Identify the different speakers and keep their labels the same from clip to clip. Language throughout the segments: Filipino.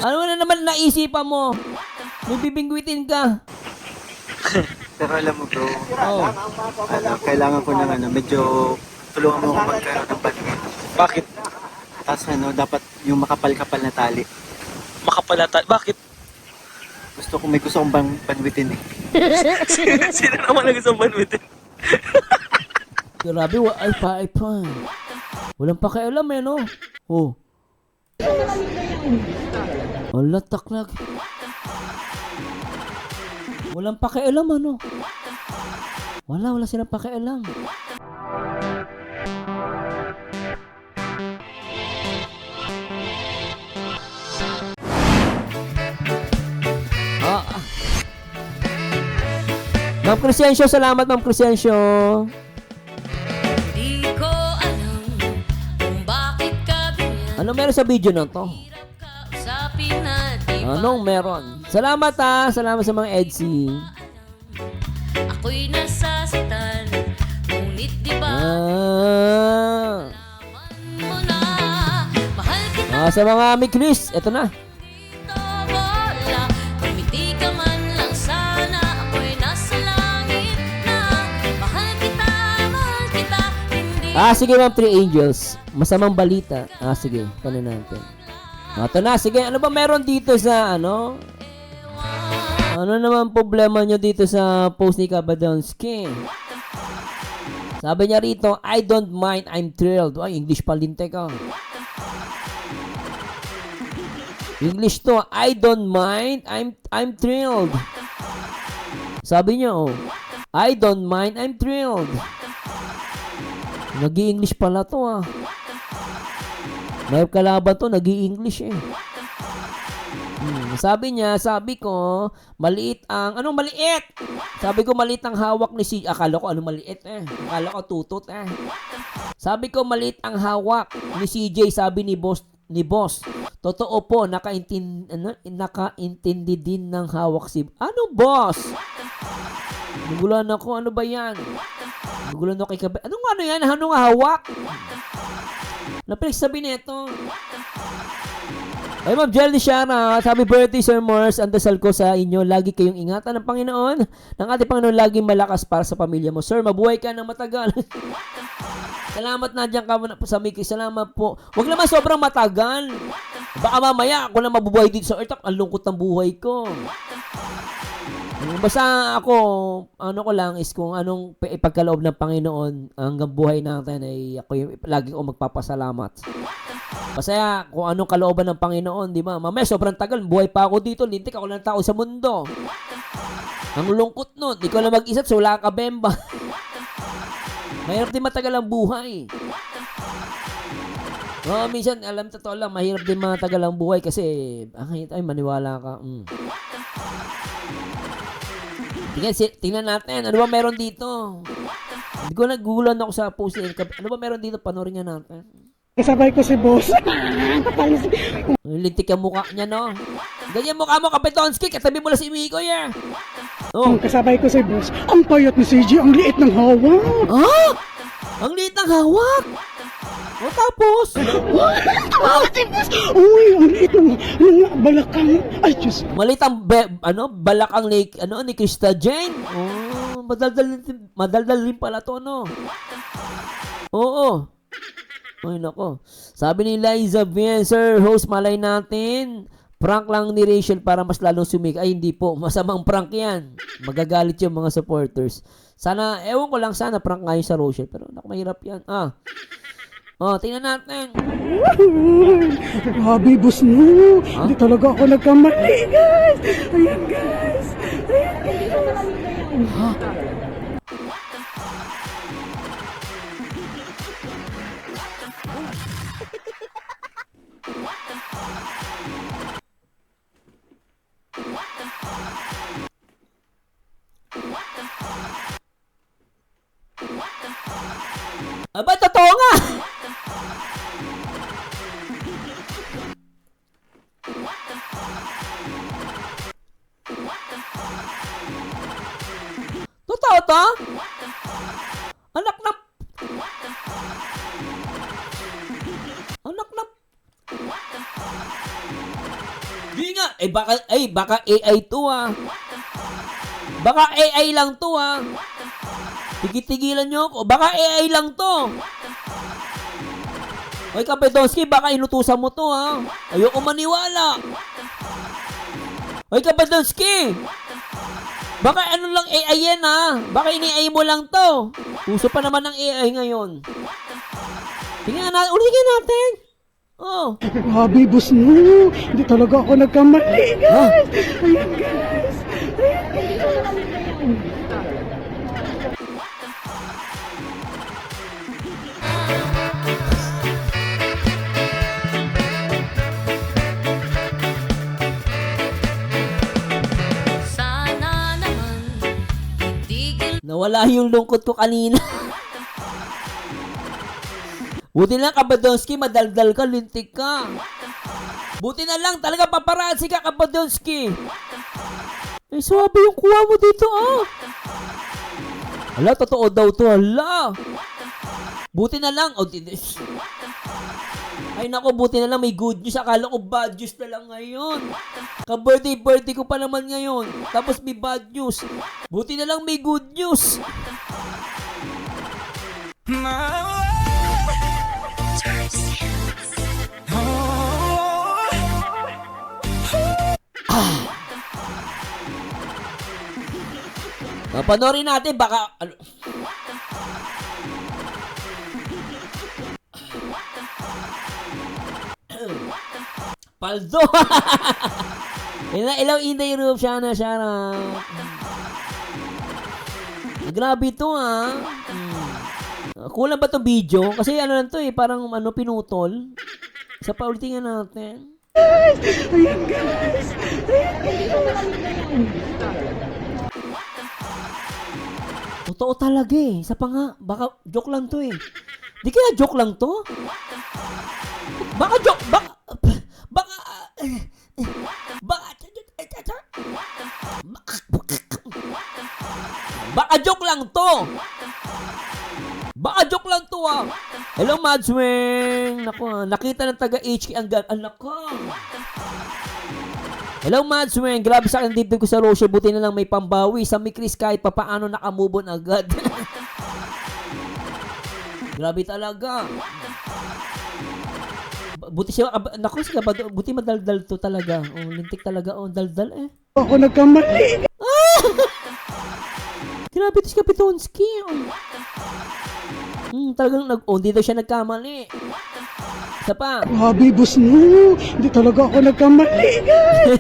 Speaker 1: Ano na naman naisipan mo? May bibingwitin ka.
Speaker 2: Pero alam mo bro,
Speaker 1: Oh.
Speaker 2: kailangan ko ng medyo tulungan mo ako magkaroon ng paningin.
Speaker 3: Bakit?
Speaker 2: Tapos dapat yung makapal-kapal na tali.
Speaker 3: Makapalata. Bakit?
Speaker 2: May gusto kong banwitin eh.
Speaker 3: Sino naman ang isang banwitin?
Speaker 1: Grabe, ay pa. Walang pakialam eh, no? Oh. Wala, taklag. Walang pakialam, ano? Wala silang pakialam. Ma'am Crescencio, salamat Ma'am Crescencio.
Speaker 4: Di ko alam kung bakit ka ganyan.
Speaker 1: Anong meron sa video na to?
Speaker 4: Hirap kausapin na di ba
Speaker 1: Anong meron? Salamat ha. Salamat sa mga EDSI.
Speaker 4: ako'y nasasaktan. Ngunit di ba mo na mahal kita
Speaker 1: Sa mga Miklis, eto na.
Speaker 4: dito bola. Kumiti ka man lang sana. Ako'y nasa langit na. Mahal kita, hindi
Speaker 1: Sige Ma'am, Three Angels. Masamang balita. Sige. Paano natin? Ito na. Sige, ano ba meron dito sa ano? Ano naman problema nyo dito sa post ni Kabadonsky? Sabi niya rito, I don't mind, I'm thrilled. Ay, English palinte ka. English to, I don't mind, I'm thrilled. Sabi niya, I don't mind, I'm thrilled. Nag-i-English pala to, May kalaban to, nag-i-English eh. Sabi niya, sabi ko, maliit ang, anong maliit? Sabi ko, maliit ang hawak ni CJ. Akala ko, ano maliit Akala ko, tutot Sabi ko, maliit ang hawak ni CJ, sabi ni boss. Totoo po, nakaintindi din ng hawak si, ano boss? Nagulan ako, ano ba yan? Nagulan ako kay Kabe. Ano yan? Anong hawak? Napilig sabi nito. Ay, Ma'am Jelly Shara, happy birthday, Sir Mars. Ang dasal ko sa inyo, lagi kayong ingatan ng Panginoon. Ng ating Panginoon, laging malakas para sa pamilya mo. Sir, mabuhay ka ng matagal. Salamat na dyan ka sa Mickey. Salamat po. Huwag naman sobrang matagal. Baka mamaya, ako na mabubuhay dito sa earth. Ang lungkot ng buhay ko. Basta ako, ano ko lang is kung anong ipagkaloob ng Panginoon hanggang buhay natin ay ako yung lagi ko magpapasalamat. Basta kung anong kalooban ng Panginoon, di ba? Mamaya sobrang tagal, buhay pa ako dito, lintik ako lang tao sa mundo. Ang lungkot nun, di ko lang mag-isat, sula ka bemba. Mahirap din matagal ang buhay. Minsan, alam totoo lang, mahirap din matagal ang buhay kasi, ay maniwala ka. Tingnan natin. Ano ba meron dito? Hindi ko nagugulan ako sa post. Ano ba meron dito? Panorin nga natin.
Speaker 5: Kasabay ko si boss.
Speaker 1: Lintik ang mukha niya, no? Ganyan mukha mo, Kapitonsky. Katabi mo lang si Mikoy,
Speaker 5: Kasabay ko si boss. Ang payat ni CJ, ang liit ng hawak.
Speaker 1: Ang liit ng hawak! Tapos?
Speaker 5: Si boss. Uy, ang liit ng balakang. Ay, Diyos.
Speaker 1: Malit ang balakang ni Krista Jane. Madaldal rin pala to, no? Oo. Ay, nako. Sabi ni Liza Bien, Sir, host, malay natin. Prank lang ni Rachel para mas lalong sumik. Ay, hindi po. Masamang prank yan. Magagalit yung mga supporters. Sana, ewan ko lang, sana prank nga yun sa Rachel. Pero, naku, mahirap yan. Tingnan natin.
Speaker 5: Grabe, boss mo. Hindi talaga ako nagkamali, guys. Ayan, guys.
Speaker 1: Aba, totoo nga! Totoo to? Anak na... Di nga. Baka AI to ah. Baka AI lang to ah. Tigitigilan nyo ako. Baka AI lang to. Oy, Kapedonski, baka inutusan mo to ha. Ayoko maniwala. Oy, Kapedonski. Baka ano lang AI yan ha. Baka ini-AI mo lang to. Uso pa naman ng AI ngayon. Tingnan ulitin natin. Oh.
Speaker 5: Grabe, boss no. Hindi talaga ako nagkamali, guys. Ayan, guys.
Speaker 4: Sana naman itigil
Speaker 1: Nawala yung lungkot ko kanina. Buti na Kapedonski, madaldal ka, lintik ka. Buti na lang, talaga paparazzi ka, Kapedonski. Ay, swabe yung kuha mo dito, ah. Hala, totoo daw to, hala. Buti na lang, ay nako, buti na lang may good news. Akala ko bad news na lang ngayon. Ka-birthday ko pa naman ngayon. Tapos may bad news. Buti na lang may good news. Panoorin natin, baka... Ano? Paldo! Ilaw Inday Room, Shana. Grabe ito ah. Kulang ba to video? Kasi ano lang to eh, parang pinutol. Isa pa ulitin natin.
Speaker 5: Ayan, guys.
Speaker 1: Totoo talaga eh. Isa pa nga, baka joke lang to eh. Di kaya joke lang to? Baka joke, baka joke lang to. Baka joke lang to ah. Hello, Madswing. Naku, nakita ng taga-HK ang anak ko. Hello, Madswing. Grabe sa akin dibdib ko sa Roche. Buti na lang may pambawi. Sa Mikris kahit papaano nakamove on agad. Grabe talaga. Buti siya, naku, buti madaldal to talaga. Oh, lintik talaga. Oh, daldal eh.
Speaker 5: Ako nagkamali.
Speaker 1: Grabe to si Kapedonski. Talagang hindi daw siya nagkamali. Isa pa.
Speaker 5: Grabe, boss no. Hindi talaga ako nagkamali, guys.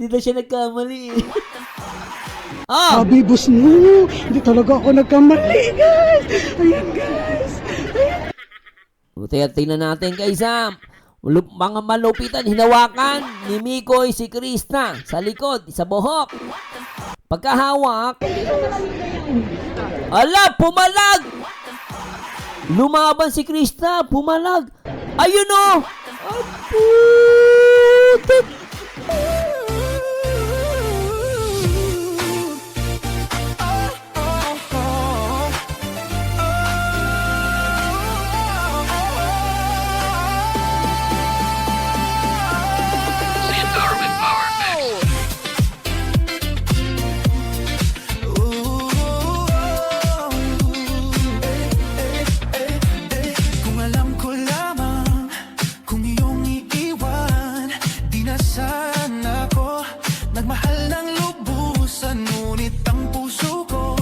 Speaker 1: Hindi daw siya nagkamali. Ah!
Speaker 5: Grabe, boss no. Hindi talaga ako nagkamali, guys. Ayan, guys.
Speaker 1: Tingnan natin kay Sam. Mga malupitan, hinawakan ni Mikoy si Krista sa likod, sa buhok. Pagkahawak, ala, pumalag! Lumaban si Krista, pumalag. Ayun o! Putik!
Speaker 6: Kung alam ko lamang kung iyong iiwan, di na sana ako nagmahal ng lubusan. Ngunit ang puso ko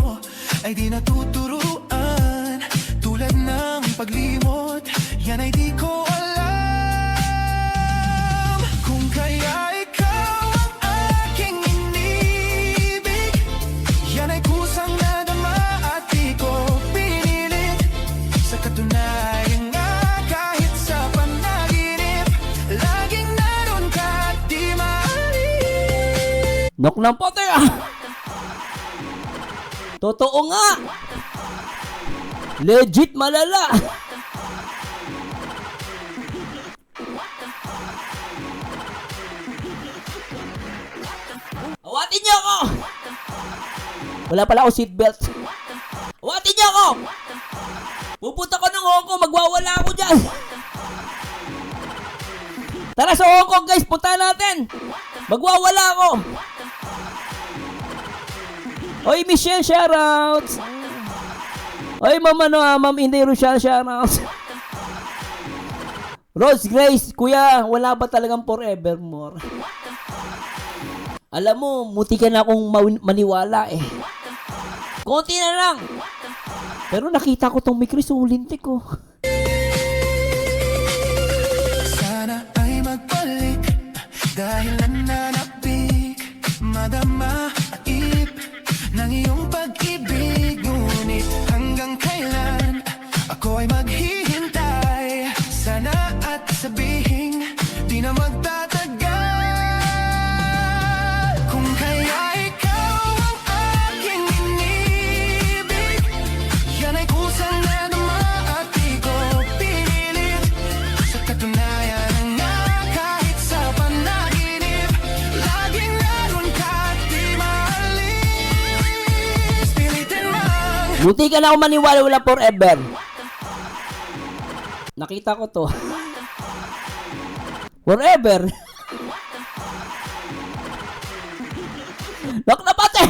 Speaker 6: ay di natuturuan. Tulad ng paglimot, yan ay di ko alam. Kung kaya ikaw ang aking inibig, yan ay kusang nadama at di ko pinilit. Sa katunayan nga, kahit sa panaginip, laging naroon ka at di maalis.
Speaker 1: Nok ng pote ah! Totoo nga! Legit malala! Awatin niyo ako! Wala pala ako seatbelt. Awatin niyo ako! Pupunta ko ng Hong Kong, magwawala ako dyan! Tara sa Hong Kong guys, punta natin. Magwawala ako. Oy, Michelle, shoutouts. Oy, Ma'am Inday Rochelle, shoutouts. Rose Grace, kuya, wala ba talagang forevermore? Alam mo, muti ka na akong maniwala eh. Konti na lang. Pero nakita ko tong Mikris, ulintik ko.
Speaker 6: Sana ay magbalik dahil nananapik, madama at ip ng iyong pag-ibig. Ngunit hanggang kailan ako ay maghihintay? Sana at sabihin di na magtatagal. Kung kaya ikaw ang aking inibig, yan ay kusang nadama at di ko pinilit. Sa katunayan nga kahit sa panaginip, laging naroon ka at di maalis. Pilitin mang
Speaker 1: Buti ka na ako maniwala, wala forever. Nakita ko to. Forever. Lock na pati.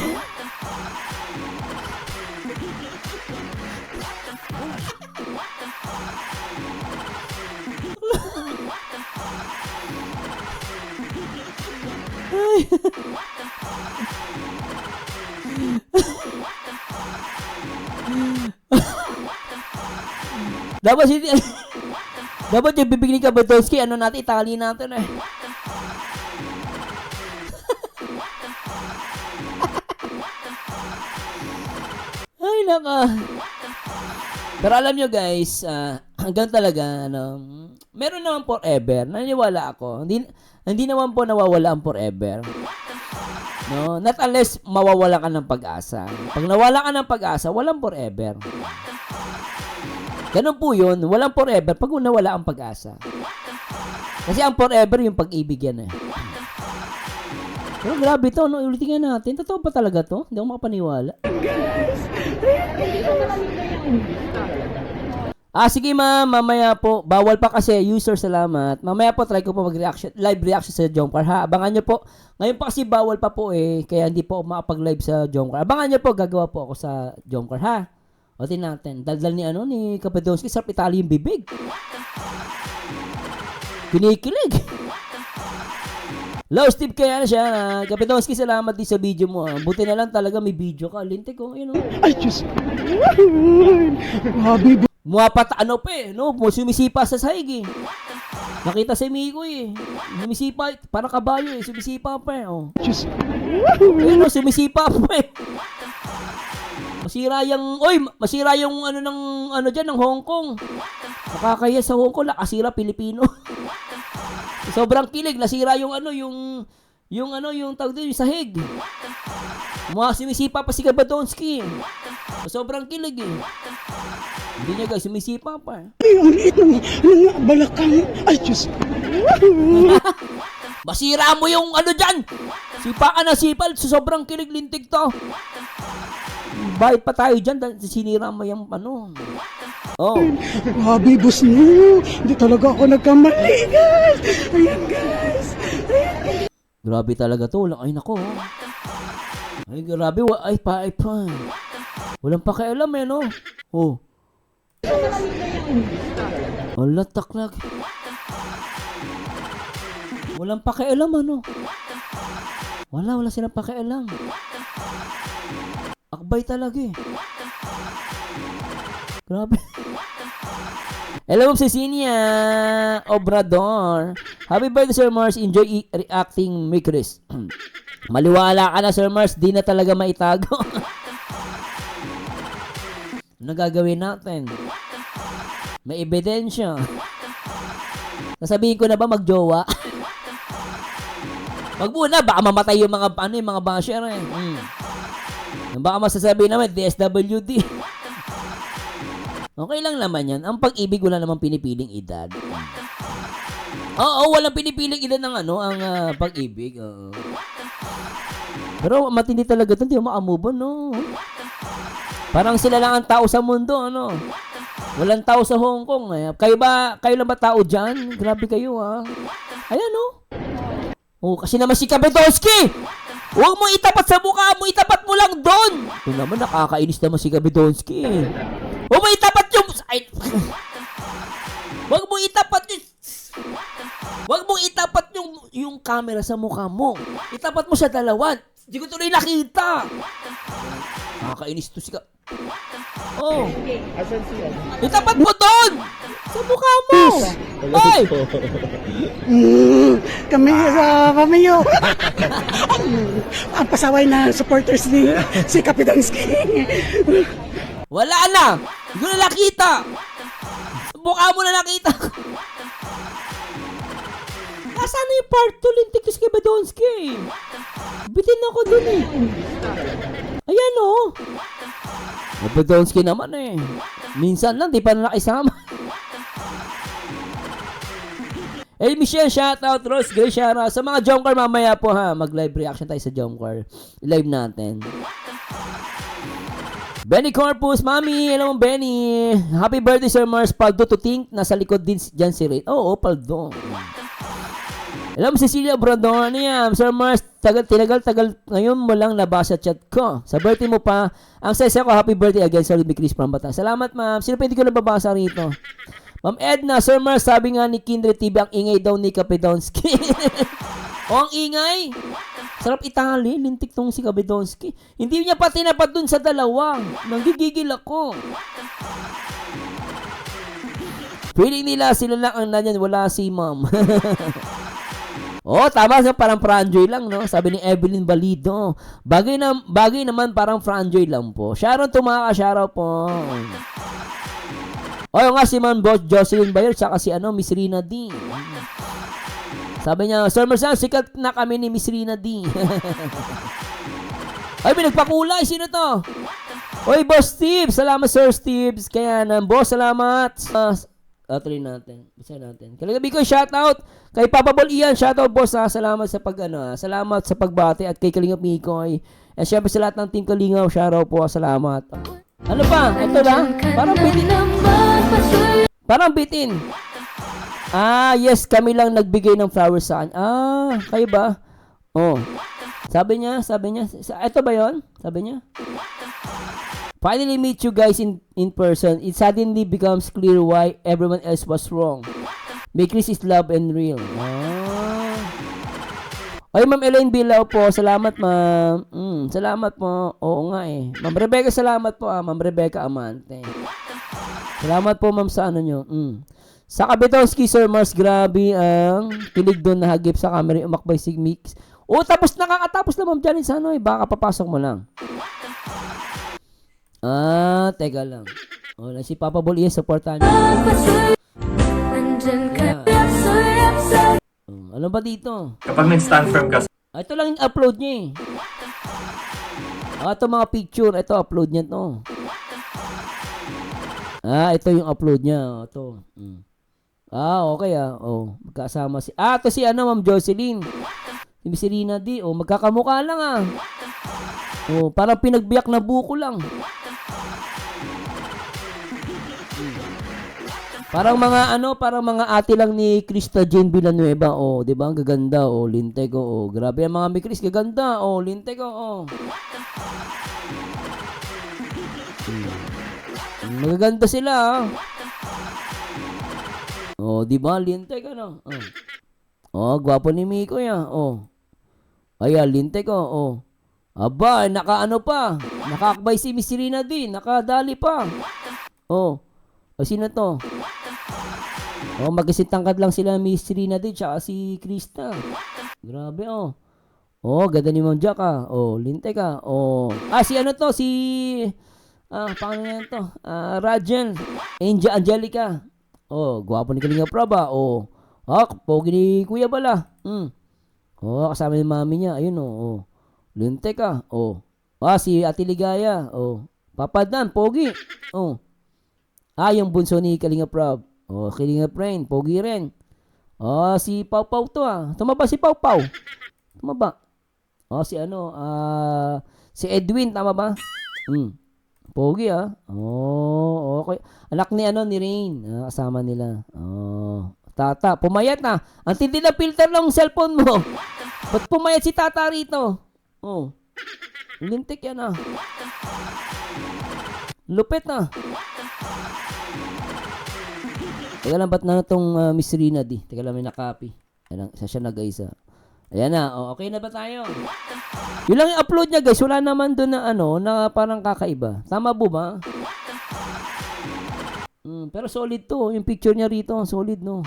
Speaker 1: Dapat si dapat yung bibig ni Kabadowski, ano natin, itali natin eh. Ay, naka. Pero alam nyo guys, hanggang talaga, meron naman forever. Naniniwala ako. Hindi naman po nawawala ang forever. No? Not unless mawawala ka ng pag-asa. Pag nawala ka ng pag-asa, walang forever. Ganun po yun, walang forever pag nawala ang pag-asa. Kasi ang forever yung pag-ibig yan eh. Pero grabe to, no? Ulitin nga natin. Totoo pa talaga to? Hindi ako makapaniwala. Sige ma'am, mamaya po. Bawal pa kasi, user, salamat. Mamaya po, try ko po mag-reaction, live reaction sa Jomcar ha. Abangan nyo po. Ngayon pa kasi bawal pa po eh, kaya hindi po makapag-live sa Jomcar. Abangan nyo po, gagawa po ako sa Jomcar ha. O natin, daldal ni Kabadowski, sarap itali yung bibig. Kinikilig. Hello, Steve, kaya na siya. Kabadowski, salamat din sa video mo. Buti na lang talaga may video ka. Lintik ko, yun o.
Speaker 5: Ay, Diyos. Grabe.
Speaker 1: Muwapat ano pa eh, no? Sumisipa sa sahig eh. Nakita si Miko eh. Sumisipa, parang kabayo eh. Sumisipa pa eh, oh.
Speaker 5: Diyos.
Speaker 1: Ayun o, sumisipa pa eh. Masira yung ano ng ano diyan ng Hong Kong. Nakakaya sa Hong Kong, nakasira Pilipino. Sobrang kilig, nasira yung ano yung tawag dito, yung sahig. Sumisipa pa si Kabadowski. Sobrang kilig eh. Hindi niya guys, sumisipa pa.
Speaker 5: Ay, ang liit ng balakang. Ay, Diyos.
Speaker 1: Masira mo yung ano dyan. Sipa ka na sipal, sobrang kilig, lintik to. Bakit pa tayo dyan? Sinira mo yung ano. Oh.
Speaker 5: Grabe, boss niyo. Hindi talaga ako nagkamali, guys. Ayan, guys.
Speaker 1: Grabe talaga to. Ay nako. Ay grabe. Ay pa. Walang pakialam eh, no? Oh. Wala taklag. Walang pakialam ano. Wala silang pakialam. Akbay talaga eh. Grabe. Hello, Cecilia Obrador. Happy birthday, Sir Mars. Enjoy reacting, Mikris. Maliwala ka na, Sir Mars. Di na talaga maitago. Ano gagawin natin? May ebidensya. Nasabihin ko na ba magjowa? Wag muna, baka mamatay yung mga basher eh. Baka masasabi naman, DSWD. Okay lang naman yan. Ang pag-ibig wala namang pinipiling edad. Oo, walang pinipiling edad ng ang pag-ibig. Oo. Pero matindi talaga ito, hindi mo makamove on, no? Parang sila lang ang tao sa mundo, ano? Walang tao sa Hong Kong. Eh. Kayo lang ba tao dyan? Grabe kayo, ha? Ayan, oh. Oh, kasi naman si Kabedonski! Huwag mo itapat sa mukha mo, itapat mo lang doon! Ito naman, nakakainis naman si Kabedonski. Huwag mo itapat yung... Ay. Huwag mo itapat yung... Huwag mo itapat yung camera sa mukha mo. Itapat mo sa dalawan. Hindi ko tuloy nakita. Nakakainis to si Oh. Itapat mo doon! Sa mukha mo! Ay!
Speaker 5: Kami sa Pamayo. Ang pasaway na supporters ni si Kapidansky.
Speaker 1: Wala na! Hindi ko na nakita! Sa mukha mo na nakita ko. Nasaan na yung part 2 lintik to si Kabedonski? Bitin ako dun eh. Ayan oh. Kabedonski naman eh. Minsan lang, di pa na nakisama. Hey Michelle, shoutout. Rose Gray, shoutout. Sa mga Jomcar mamaya po ha, mag-live reaction tayo sa Jomcar. Live natin. Benny Corpus, Mami, hello Benny. Happy birthday Sir Mars Paldo, to think nasa likod din dyan si Ray. Oo, Paldo. Hello Cecilia Bradon, yan. Sir Mars, tagal ngayon mo lang nabasa chat ko. Sa birthday mo pa, ang saya ko, happy birthday again, Sir Chris from Bataan. Salamat ma'am. Sino pa hindi ko nababasa rito? Ma'am Edna, Sir Mars, sabi nga ni Kindred TV, ang ingay daw ni Kapedonski. O, ang ingay? Sarap itali, lintik tong si Kabedonski. Hindi niya pa tinapat dun sa dalawa. Nanggigigil ako. Feeling nila sila lang ang nanyan, wala si ma'am. Oh, tama sa parang franjoy lang, no? Sabi ni Evelyn Balido. Bagay naman parang franjoy lang po. Sharon Tumaka, shoutout po. O, nga si Ma'am Boss Jocelyn Bayer, tsaka si Miss Rina D. Sabi niya, Sir Marsan, sikat na kami ni Miss Rina D. Ay, may nagpakulay. Sino to? Oy, Boss Steve. Salamat, Sir Steve. Kaya boss, salamat. Tuloy natin. Bisa natin. Kalagabi ko, shoutout. Kay Papa Bol Ian, shoutout, boss. Salamat sa salamat sa pagbati. At kay Kalingap Mikoy. At syempre sa lahat ng Team Kalingaw, shoutout po. Salamat. Ano pa? Ito lang. Parang bitin. Parang bitin. Yes, kami lang nagbigay ng flowers sa kanya. Kayo ba? Oh. Sabi niya. Ito ba yon? Sabi niya. Finally meet you guys in person. It suddenly becomes clear why everyone else was wrong. May Chris is love and real. Ay, Ma'am Elaine Bilao po. Salamat, ma'am. Salamat po. Oo nga eh. Ma'am Rebecca, salamat po. Ma'am Rebecca Amante. Salamat po, ma'am, sa nyo. Sa Kabedonski, Sir Mars, grabe ang kilig doon na hagip sa camera. Umakbay si Mix. Tapos nakakatapos na, ma'am Janice. Baka papasok mo lang. Teka lang. Si Papa Bol Ian, supportan niyo. Ano ba dito?
Speaker 2: Kapag nag-stand firm ka
Speaker 1: Ito lang yung upload niya eh. Ito mga picture. Ito, upload niya to. Ito yung upload niya. Ito. Okay magkasama si... ito si Ma'am Jocelyn. Si Miss Rina D. Magkakamukha lang parang pinagbiyak na buko lang. Parang mga ate lang ni Krista Jane Villanueva. 'Di ba? Ang gaganda. Linteg grabe ang mga may Chris, gaganda. Linteg Magaganda sila. 'Di ba? Linteg gwapo ni Miko ya. Ayan, linteg Aba, pa. Nakakbay si Miss Rina din. Nakadali pa. Sino to? Magkasintangkad lang sila Miss Rina din tsaka si Krista. Grabe ganda ni Ma'am Jack linte ka. Si si pangalan to? Rajel Angelica. Gwapo ni Kalinga Praba. Pogi ni Kuya Bala. Kasama ni mami niya. Ayun linte ka. Si Ate Ligaya. Papa Dan, pogi. Yung bunso ni Kalinga Prab. Kalinga Prain, pogi rin. Si Pau Pau to Tumaba si Pau Pau. Tumaba. Si si Edwin, tama ba? Pogi ah. Oh, okay. Anak ni ano ni Rain. Kasama nila. Oh. Tata, pumayat na. Ang tindi ng filter ng cellphone mo. Ba't pumayat si Tata rito? Oh. Lintik yan ah. Lupit na. Teka lang, ba't na itong Miss Rina di? Teka lang, may nakopy. Ayan, isa siya na guys ah. Ayan na. Oh, okay na ba tayo? Yun lang yung upload niya guys. Wala naman doon na ano, na parang kakaiba. Tama po ba? Pero solid to. Yung picture niya rito, solid no.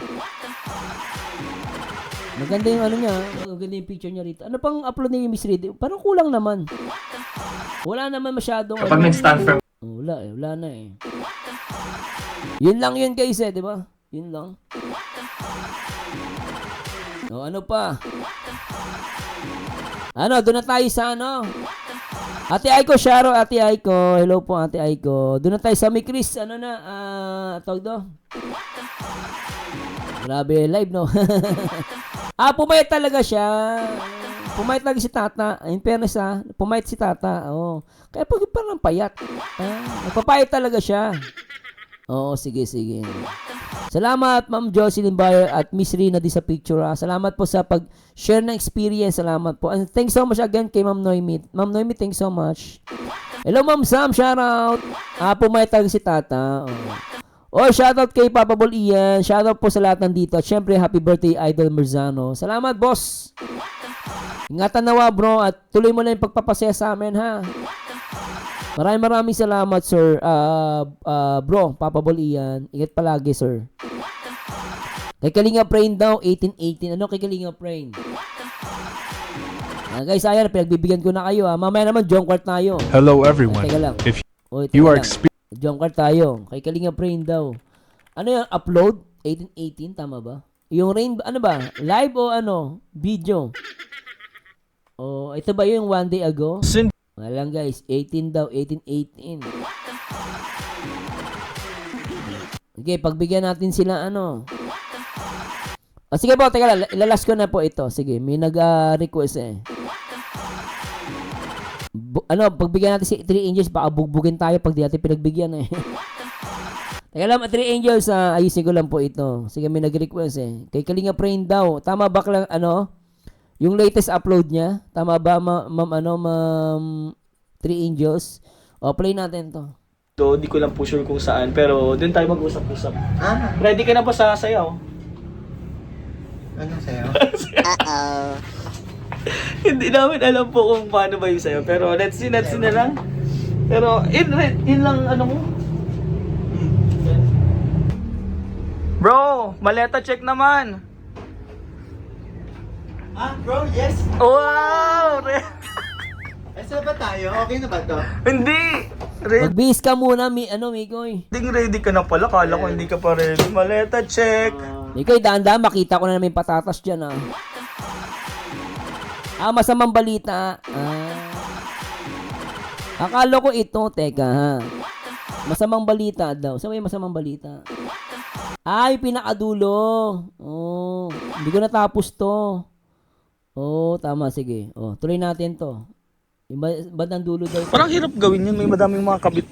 Speaker 1: Maganda yung ano niya. Maganda yung picture niya rito. Ano pang upload niya yung Miss Rina? Parang kulang naman. Wala naman masyadong
Speaker 7: Kapag nag-stand firm
Speaker 1: wala eh. Wala na eh. Yun lang yun guys eh. Di ba? Yun lang. O ano pa? Ano, doon na tayo sa ano? Ate Aiko, Sharo, Ate Aiko. Hello po, Ate Aiko. Doon na tayo sa may Chris. Ano na? Tawag do? Grabe, live no? Pumayat talaga siya. Pumayat talaga si Tata. In fairness pumayat si Tata. Oh. Kaya parang payat. Nagpapayat talaga siya. Oo, sige. Salamat, Ma'am Jocelyn Bayer at Miss Rina di sa picture. Salamat po sa pag-share ng experience. Salamat po. And thanks so much again kay Ma'am Noemi. Ma'am Noemi, thanks so much. Hello, Ma'am Sam. Shoutout. Pumayat talaga si Tata. Shoutout kay Papa Bol Ian. Shoutout po sa lahat nandito. At syempre, happy birthday, Idol Merzano. Salamat, boss. Ingatan nawa, bro. At tuloy mo na yung pagpapasaya sa amin, ha. Maraming salamat, sir. Bro, Papa Bol Ian. Ingat palagi, sir. Kay Kalinga Prain daw, 1818. Ano kay Kalinga Prain? Guys, ayan, pinagbibigyan ko na kayo. Mamaya naman, Jongquart tayo.
Speaker 7: Hello everyone.
Speaker 1: Teka lang.
Speaker 7: If
Speaker 1: Teka
Speaker 7: you are
Speaker 1: lang.
Speaker 7: experiencing
Speaker 1: Jongquart tayo. Kay Kalinga Prain daw. Ano yung upload? 1818, tama ba? Yung rain, ano ba? Live o ano? Video? Ito ba yung one day ago? Wala lang guys, 18 daw, 1818. Okay, pagbigyan natin sila ano. Sige po, teka lang, ilalas ko na po ito. Sige, may nag-request eh. Pagbigyan natin si 3 Angels, baka bugbugin tayo pag di natin pinagbigyan eh. Teka lang, 3 Angels, ayusin ko lang po ito. Sige, may nag-request eh. Kay Kalinga Prain daw, tama ba lang ano? Yung latest upload niya, tama ba ma'am 3 Angels? Play natin to.
Speaker 3: So, di ko lang po sure kung saan, pero doon tayo mag-usap-usap. Ready ka na ba sa sayaw?
Speaker 2: Anong sayo?
Speaker 3: Hindi namin alam po kung paano ba yung sayaw, pero let's see na lang. Pero, in lang ano mo. Bro, maleta check naman.
Speaker 2: Bro, yes.
Speaker 3: Wow!
Speaker 2: Saan ba tayo? Okay na ba to?
Speaker 3: Hindi!
Speaker 1: Magbihis ka muna, Mikoy.
Speaker 3: Ready ka na pala. Kala ko hindi ka pa ready. Maleta check.
Speaker 1: Mikoy, daan-daan, makita ko na namin patatas dyan masamang balita. Akala ko ito, teka ha. Masamang balita daw. Saan ba yung masamang balita? Pinakadulo. Hindi ko natapos to. Tama, sige. Tuloy natin to. Yung bandang dulo daw.
Speaker 3: Parang hirap gawin yun. May madaming mga kabit.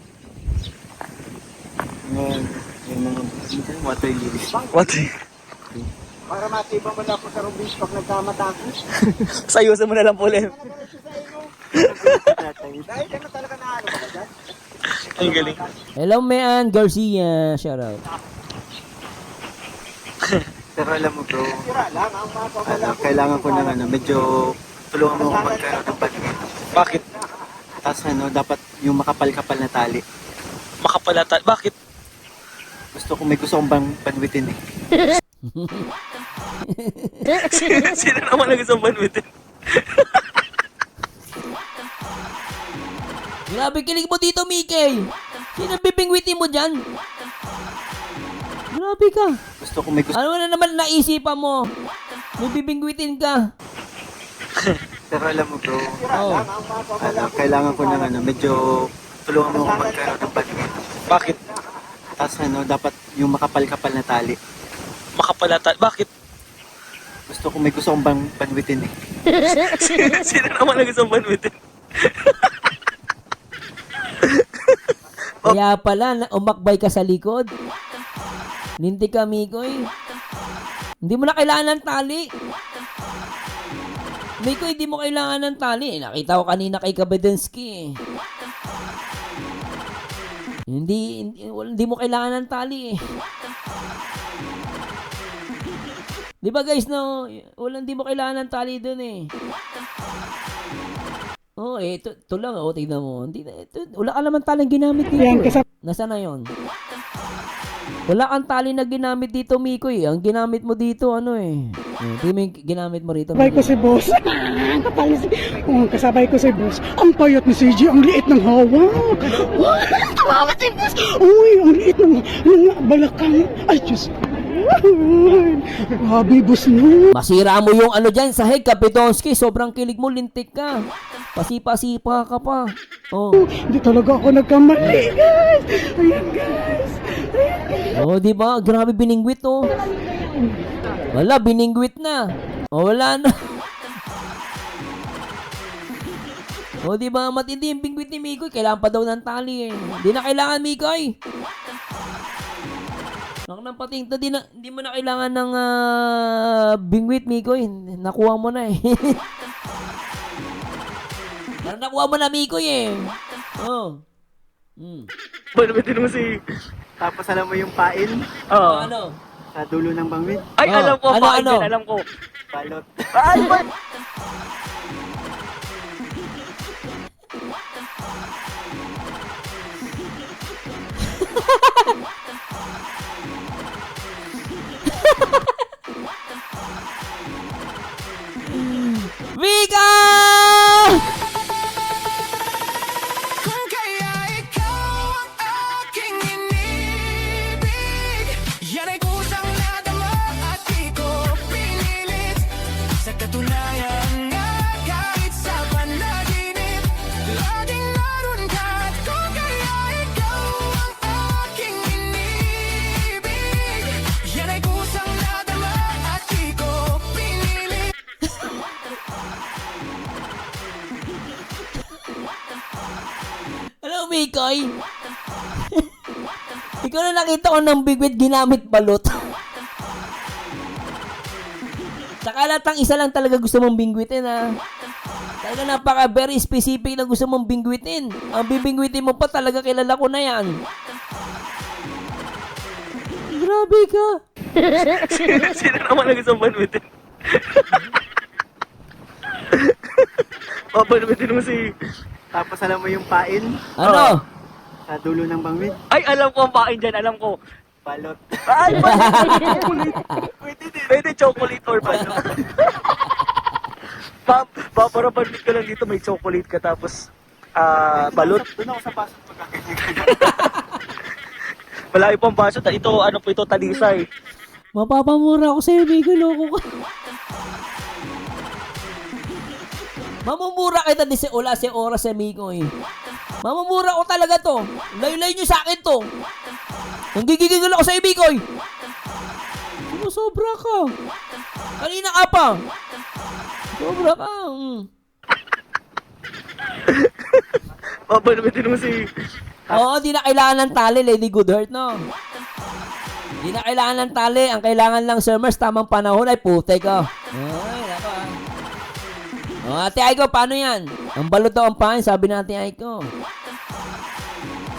Speaker 2: Yung mga water lilies.
Speaker 3: What?
Speaker 5: Para matibang mo na ako sa Rubis pag nagkamatakos.
Speaker 3: Sayusan mo na lang po, Lem.
Speaker 5: Dahil ka na talaga na ano ka dyan.
Speaker 3: Ang galing.
Speaker 1: Hello, Mean Garcia. Shout out.
Speaker 2: Pero alam mo bro,
Speaker 5: Tira lang, ang mga pamala.
Speaker 2: kailangan ko ng medyo tulungan mo ako magkaroon ng panwit.
Speaker 3: Bakit?
Speaker 2: Tapos dapat yung makapal-kapal na tali.
Speaker 3: Makapalata. Bakit?
Speaker 2: Gusto kong panwitin eh.
Speaker 3: Sino naman ang isang banwitin?
Speaker 1: Grabe, kilig mo dito, Mickey. Sino bibingwitin mo dyan? Grabe ka. Ano na naman naisipan mo? May bibingwitin ka.
Speaker 2: Pero alam mo bro,
Speaker 1: Oh.
Speaker 2: kailangan ko ng medyo tulungan mo ako magkaroon ng panwit.
Speaker 3: Bakit?
Speaker 2: Tapos dapat yung makapal-kapal na tali.
Speaker 3: Makapalata. Bakit?
Speaker 2: Gusto kong panwitin eh.
Speaker 3: Sino naman ang isang banwitin?
Speaker 1: Kaya pala, umakbay ka sa likod. Lintik ka, Mikoy. Hindi mo na kailangan ng tali. Mikoy, hindi mo kailangan ng tali. Nakita ko kanina kay Kabedensky. Hindi mo kailangan ng tali. Di ba guys, no? Hindi mo kailangan ng tali dun eh. Oh, ito lang, tignan mo. Wala ka naman taling ginamit dito.
Speaker 5: Yan, kasama
Speaker 1: Nasaan na yun? Wala kang tali na ginamit dito, Mikoy. Ang ginamit mo dito, ano eh. Hindi mo yung ginamit mo rito,
Speaker 5: ko si boss. Kasabay ko si boss. Ang payat ni CJ, ang liit ng hawak. Tawa si boss. Uy, ang liit ng balakang. Ay, Diyos. Grabe, boss mo.
Speaker 1: Masira mo yung ano dyan, sahig, Kapitonsky. Sobrang kilig mo, lintik ka. Pasipa-sipa ka pa. Oh.
Speaker 5: Hindi talaga ako nagkamali, guys. Ayan, guys.
Speaker 1: Oh, di ba? Grabe biningwit, oh. Wala, biningwit na. Oh, wala na. Oh, di ba? Matindi yung bingwit ni Mikoy. Kailangan pa daw ng tali, eh. Hindi na kailangan, Mikoy. Nak nang pating to, hindi mo na kailangan ng bingwit, Mikoy. Nakuha mo na, eh. Parang nakuha mo na, Mikoy, eh. Oh.
Speaker 3: Balmitin mo si...
Speaker 2: Tapos alam mo yung pain
Speaker 3: Oo.
Speaker 1: Ano?
Speaker 2: sa dulo ng bangwit?
Speaker 3: Ay,
Speaker 1: Oh,
Speaker 3: alam ko,
Speaker 1: ano,
Speaker 3: pain
Speaker 1: ano?
Speaker 3: din, alam ko.
Speaker 2: Balot.
Speaker 3: Ay, ba?
Speaker 1: Mika!
Speaker 6: Kung kaya ikaw ang aking inibig, yan ay kusang nadama at di ko pinilit. Sa katunayan nga kahit sa panaginip, laging naroon ka. At kung kaya ikaw ang aking inibig, yan ay kusang nadama at di ko pinilit.
Speaker 1: Hello, Mikoy. Ikaw na nakita ko ng bigwit ginamit balot. Saka latang isa lang talaga gusto mong bingwitin, ha. Talaga napaka very specific na gusto mong bingwitin. Ang bibingwitin mo pa talaga kilala ko na yan. Grabe ka.
Speaker 3: Sino naman ang isang balmitin? Balmitin mo si...
Speaker 2: Tapos alam mo yung pain
Speaker 1: Ano?
Speaker 2: sa dulo ng bangwit?
Speaker 3: Ay, alam ko ang pain dyan, alam ko.
Speaker 2: Balot.
Speaker 3: Ay, chocolate. Pwede chocolate or balot. Para balmit ka lang dito, may chocolate ka tapos balot.
Speaker 2: Doon ako sa pasok pagkakainig.
Speaker 3: Wala pang baso. Ito, ano po ito, talisay.
Speaker 1: Mapapamura ako sa'yo, Mikoy. Loko ka. Mamumura kita di si Ula si oras sa Mikoy. Mamumura ko talaga to. Laylay nyo sa akin to. Nanggigigil ako sa Mikoy. Sobra ka. Kanina ka pa. Sobra ka.
Speaker 3: Balmitin mo si...
Speaker 1: Oo, di na kailangan ng tali, Lady Goodheart, no? Di na kailangan ng tali. Ang kailangan lang, Summers, tamang panahon ay putek ka. Ay, nako ah. O, Ate Aiko, paano yan? Ang balot daw ang pain, sabi natin Aiko.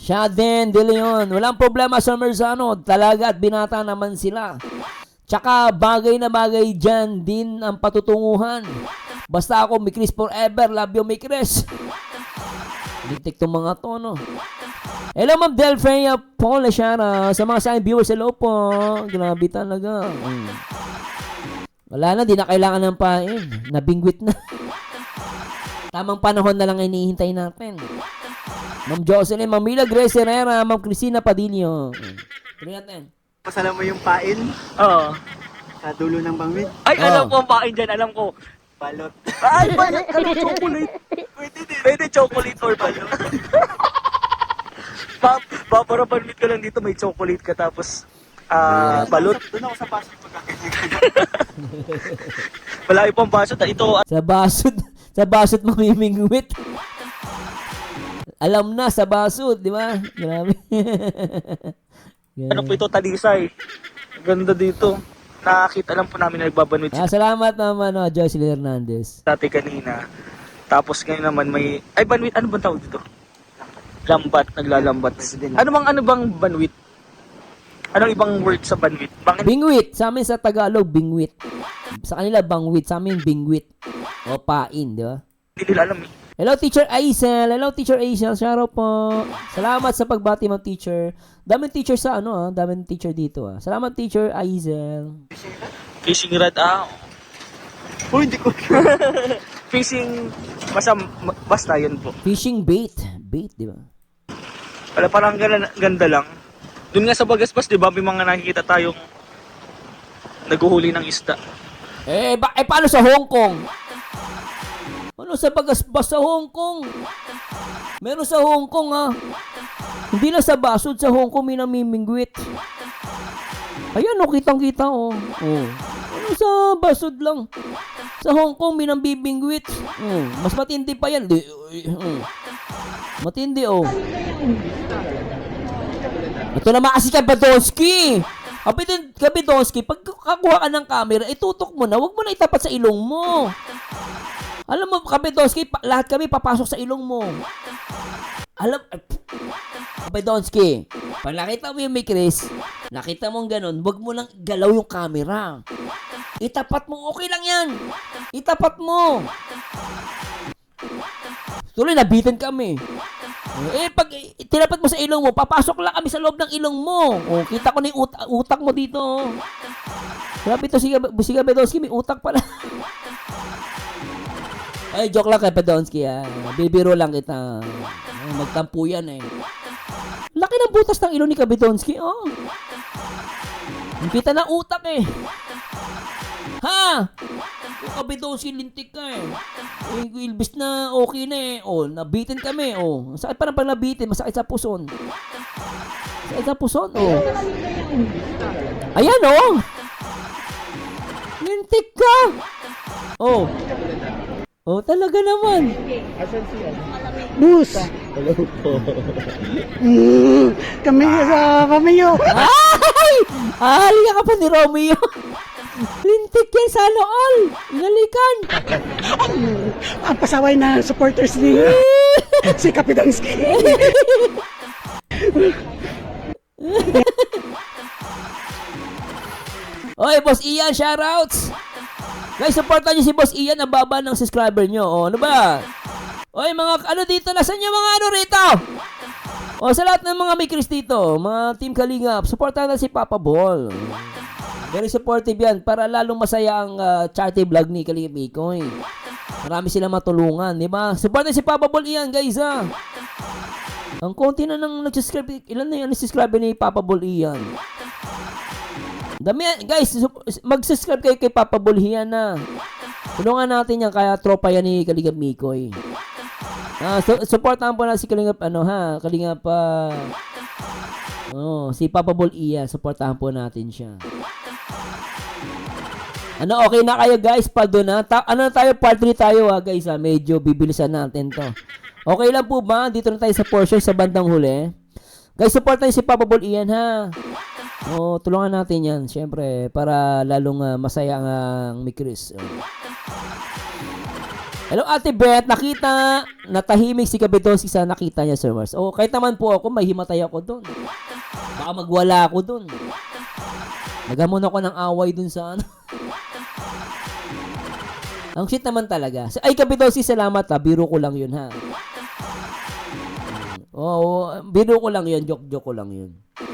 Speaker 1: Siya din, De Leon. Walang problema, Summers, ano? Talaga at binata naman sila. Tsaka, bagay na bagay dyan din ang patutunguhan. Basta ako, Mikris forever. Love you, Mikris. Lintik tong mga to, no? Hello, Ma'am Delfreya Paula Shara. Sa mga sign viewers, hello po. Grabe talaga. Wala na, di na kailangan ng pain. Nabingwit na. Tamang panahon na lang hinihintay natin. Ma'am Jocelyn, Ma'am Mila Grace Herrera, Ma'am Cristina Padillo. Tuloy natin.
Speaker 2: Tapos alam mo yung pain
Speaker 3: Oo.
Speaker 2: sa dulo ng bangwit?
Speaker 3: Ay, alam ko ang pain dyan, alam ko.
Speaker 2: Balot.
Speaker 3: Ay, balot ka ng chocolate. Pwede chocolate or balot. Para balmit ka lang dito, may chocolate ka tapos balot.
Speaker 2: Doon ako sa pasok pagkakainig.
Speaker 3: Wala pang baso. Ito,
Speaker 1: Sa basot mamimingwit. Alam na sa basod, di ba? Grabe.
Speaker 3: Ano po ito, Talisay. Ganda dito. Nakakita lang po namin na nagbabanwit si
Speaker 1: Salamat naman, Jocelyn Hernandez.
Speaker 3: dati kanina. Tapos ngayon naman may... Ay, banwit. Ano bang tawag dito? Lambat. Naglalambat. Ano bang banwit? Anong ibang word sa banwit? Bangin?
Speaker 1: Bingwit. Sa amin sa Tagalog, bingwit. Sa kanila, bangwit. Sa amin, bingwit. O pain, di ba?
Speaker 3: Hindi nila alam eh.
Speaker 1: Hello, Teacher Aizel. Hello, Teacher Aizel. Shoutout po. Salamat sa pagbati mo, teacher. Daming teacher sa daming teacher dito, Salamat, Teacher Aizel.
Speaker 3: Fishing rod.
Speaker 2: Uy, hindi ko.
Speaker 3: Fishing... Basta yun po.
Speaker 1: Fishing bait. Bait, di ba?
Speaker 3: Wala, parang ganda lang. Doon nga sa Bagaspas, di ba, may mga nakikita tayong naguhuli ng isda.
Speaker 1: Paano sa Hong Kong? Ano sa Bagaspas sa Hong Kong? Meron sa Hong Kong, Hindi na sa basod, sa Hong Kong may namimingwit. Ayan, kitang-kita, Ano sa basod lang? Sa Hong Kong may nambibingwit. Mas matindi pa yan. Matindi, Ito naman kasi Kabidonski. Kabidonski, pag kakuha ka ng camera, itutok mo na. Huwag mo na itapat sa ilong mo. Alam mo, Kabidonski, lahat kami papasok sa ilong mo. Kabidonski, pag nakita mo yung may Chris, nakita mong ganun, huwag mo lang galaw yung camera. Itapat mo, okay lang yan. Itapat mo. Tuloy, nabitin kami. Pag tinapat mo sa ilong mo, papasok lang kami sa loob ng ilong mo. Kita ko na yung utak mo dito. Grabe ito si Kabidonski, may utak pala. Ay, joke lang kay Pedonsky, Bibiro lang kita. Magtampo yan, Laki ng butas ng ilong ni Kabidonski, Kita na utak, Ha? Yung Kabidonski, lintik ka, Ilbis na okay na, nabitin kami, Sakit pa pag nabitin, masakit sa puson. Sakit sa puson, Ayan, lintik ka. Talaga naman.
Speaker 5: Bus. Kami sa Pamayo.
Speaker 1: Ay! Halika ka pa ni Romeo. Lintik yan sa all. Inalikan.
Speaker 5: Ang pasaway na supporters ni si Kabidonski.
Speaker 1: Oy, Boss Ian, shoutouts. Guys, supportan niyo si Boss Ian, ang baba ng subscriber niyo. Ano ba? Oy, mga dito, nasan yung mga rito? Sa lahat ng mga may Chris dito, mga Team Kalingap, supportan na si Papa Ball. Very supportive yan para lalong masaya ang charity vlog ni Kalingap Mikoy. Marami silang matulungan, di ba? Supportan si Papa Ball Ian, guys, Ang konti na nang nag-subscribe. Ilan na yung subscriber ni Papa Ball Ian? Dami, guys, mag-subscribe kayo kay Papa Ball Ian na. Tulungan natin yan, kaya tropa yan ni Kalingap Mikoy. Supportahan po na si Kalingap, Kalingap, si Papa Ball Ian, supportahan po natin siya. Okay na kayo, guys, paldo na. Tayo, part 3 tayo, guys, medyo bibilisan natin to. Okay lang po ba? Dito na tayo sa portion sa bandang huli. Guys, supportahan si Papa Ball Ian, tulungan natin yan, syempre, para lalong masaya ang Mikris. Hello, Ate Beth, natahimik si Kabidonski sa nakita niya, Sir Mars. Kahit naman po ako, may himatay ako doon. Baka magwala ako doon. Nagamon ako ng away doon sa Ang shit naman talaga. Ay, Kabidonski, salamat, biro ko lang yun, biro ko lang yun, joke ko lang yun.